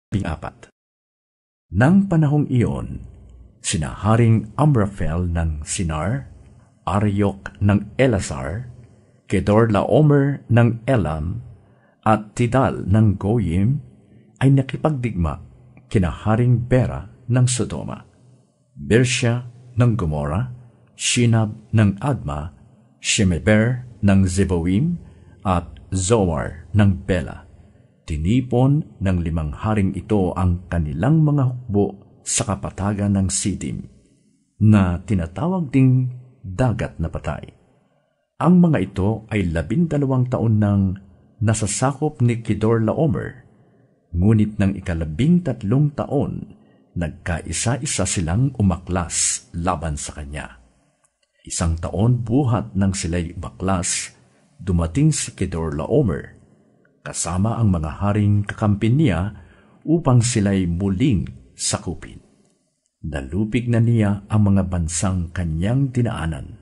14. Nang panahong iyon, sina Haring Amraphel ng Sinar, Ariok ng Elasar, Kedorlaomer ng Elam, at Tidal ng Goyim ay nakipagdigma kina Haring Bera ng Sodoma, Bersha ng Gomora, Shinab ng Adma, Shemeber ng Zeboim, at Zoar ng Bela. Tinipon ng 5 haring ito ang kanilang mga hukbo sa kapatagan ng Sidim, na tinatawag ding dagat na patay. Ang mga ito ay 12 taon nang nasasakop ni Kedorlaomer, ngunit ng 13 taon, nagkaisa-isa silang umaklas laban sa kanya. 1 taon buhat nang sila'y umaklas, dumating si Kedorlaomer kasama ang mga haring kakampin niya upang sila'y muling sakupin. Nalupig na niya ang mga bansang kanyang dinaanan,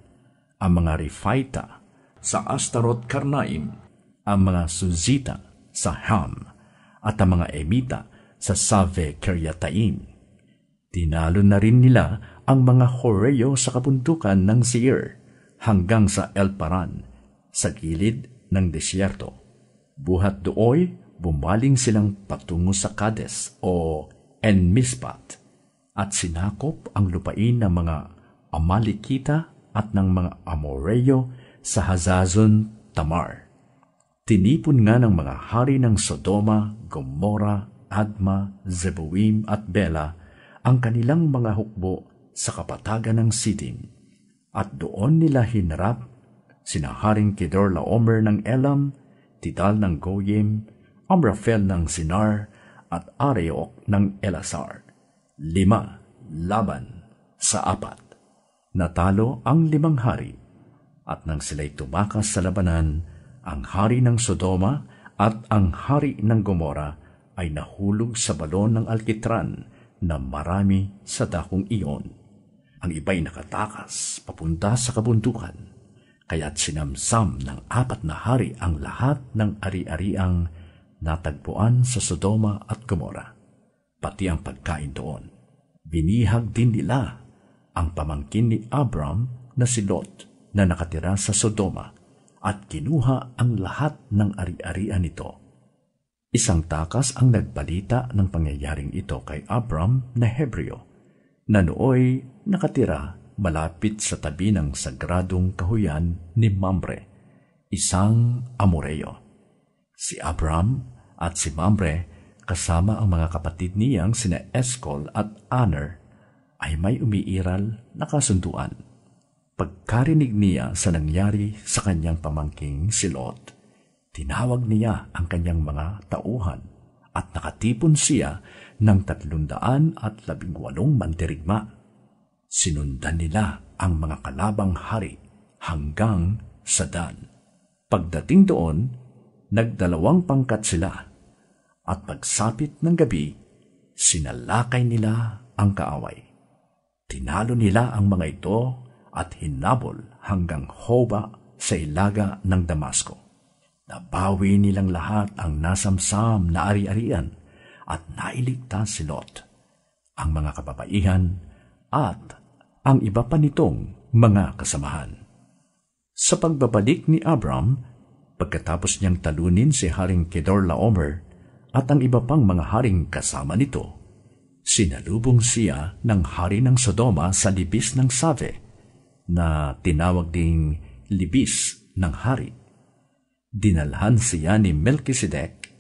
ang mga Refaita sa Astarot Karnaim, ang mga Suzita sa Ham, at ang mga Emita sa Save Kiryataim. Tinalo na rin nila ang mga Horeo sa kabundukan ng Seir hanggang sa El Paran, sa gilid ng desyerto. Buhat dooy, bumaling silang patungo sa Kades o En-Mispat at sinakop ang lupain ng mga Amalekita at ng mga Amoreo sa Hazazon Tamar. Tinipon nga ng mga hari ng Sodoma, Gomora, Adma, Zeboim at Bela ang kanilang mga hukbo sa kapatagan ng Sidim, at doon nila hinarap sina Haring Kedorlaomer ng Elam, Tidal ng Goyim, Amraphel ng Sinar, at Ariok ng Elasar. 5 laban sa 4. Natalo ang 5 hari, at nang sila'y tumakas sa labanan, ang hari ng Sodoma at ang hari ng Gomora ay nahulog sa balon ng alkitran na marami sa dakong iyon. Ang iba'y nakatakas papunta sa kabundukan, kaya't sinamsam ng 4 na hari ang lahat ng ari-ariang natagpuan sa Sodoma at Gomora, pati ang pagkain doon. Binihag din nila ang pamangkin ni Abram na si Lot na nakatira sa Sodoma, at kinuha ang lahat ng ari-arian nito. 1 takas ang nagbalita ng pangyayaring ito kay Abram na Hebreo, na nooy nakatira malapit sa tabi ng sagradong kahuyan ni Mamre, isang Amoreo. Si Abram at si Mamre kasama ang mga kapatid niyang sina Eskol at Aner ay may umiiral na kasunduan. Pagkarinig niya sa nangyari sa kanyang pamangking si Lot, tinawag niya ang kanyang mga tauhan at nakatipon siya ng 318 mandirigma. Sinundan nila ang mga kalabang hari hanggang sa Dan. Pagdating doon, nagdalawang pangkat sila, at pagsapit ng gabi, sinalakay nila ang kaaway. Tinalo nila ang mga ito at hinabol hanggang Hoba sa ilaga ng Damasco. Nabawi nilang lahat ang nasamsam na ari-arian at nailigtas si Lot, ang mga kababaihan, at ang iba pa nitong mga kasamahan. Sa pagbabalik ni Abram, pagkatapos niyang talunin si Haring Kedorlaomer at ang iba pang mga haring kasama nito, sinalubong siya ng hari ng Sodoma sa libis ng Save, na tinawag ding libis ng hari. Dinalhan siya ni Melkisedek,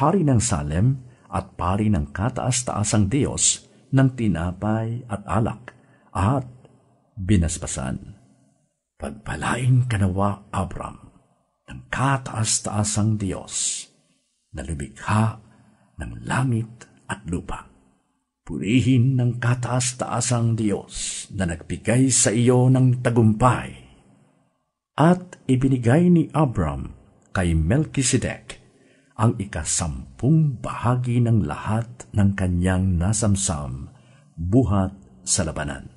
hari ng Salem at pari ng kataas-taasang Diyos, ng tinapay at alak, at binasbasan. Pagpalain ka nawa, Abram, ng kataas-taasang Diyos, na lumikha ng langit at lupa. Purihin ng kataas-taasang Diyos na nagbigay sa iyo ng tagumpay. At ibinigay ni Abram kay Melkisedek ang 10 bahagi ng lahat ng kanyang nasamsam buhat sa labanan.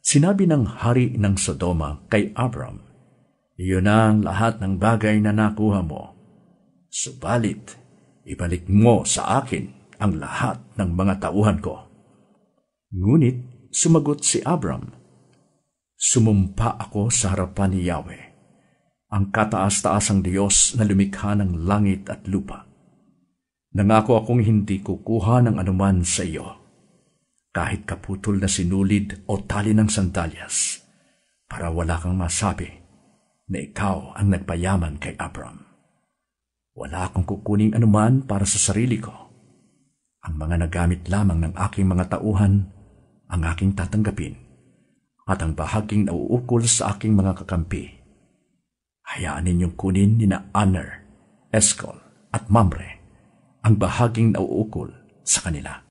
Sinabi ng hari ng Sodoma kay Abram, "Iyon ang lahat ng bagay na nakuha mo. Subalit, ibalik mo sa akin ang lahat ng mga tauhan ko. Ngunit sumagot si Abram, sumumpa ako sa harapan ni Yahweh, ang kataas-taasang Diyos na lumikha ng langit at lupa. Nangako akong hindi kukuha ng anuman sa iyo, kahit kaputol na sinulid o tali ng sandalyas, para wala kang masabi na ikaw ang nagpayaman kay Abram. Wala akong kukuning anuman para sa sarili ko. Ang mga nagamit lamang ng aking mga tauhan ang aking tatanggapin, at ang bahaging nauukol sa aking mga kakampi, hayaan ninyong kunin ni na Aner, Eskol at Mamre ang bahaging nauukol sa kanila.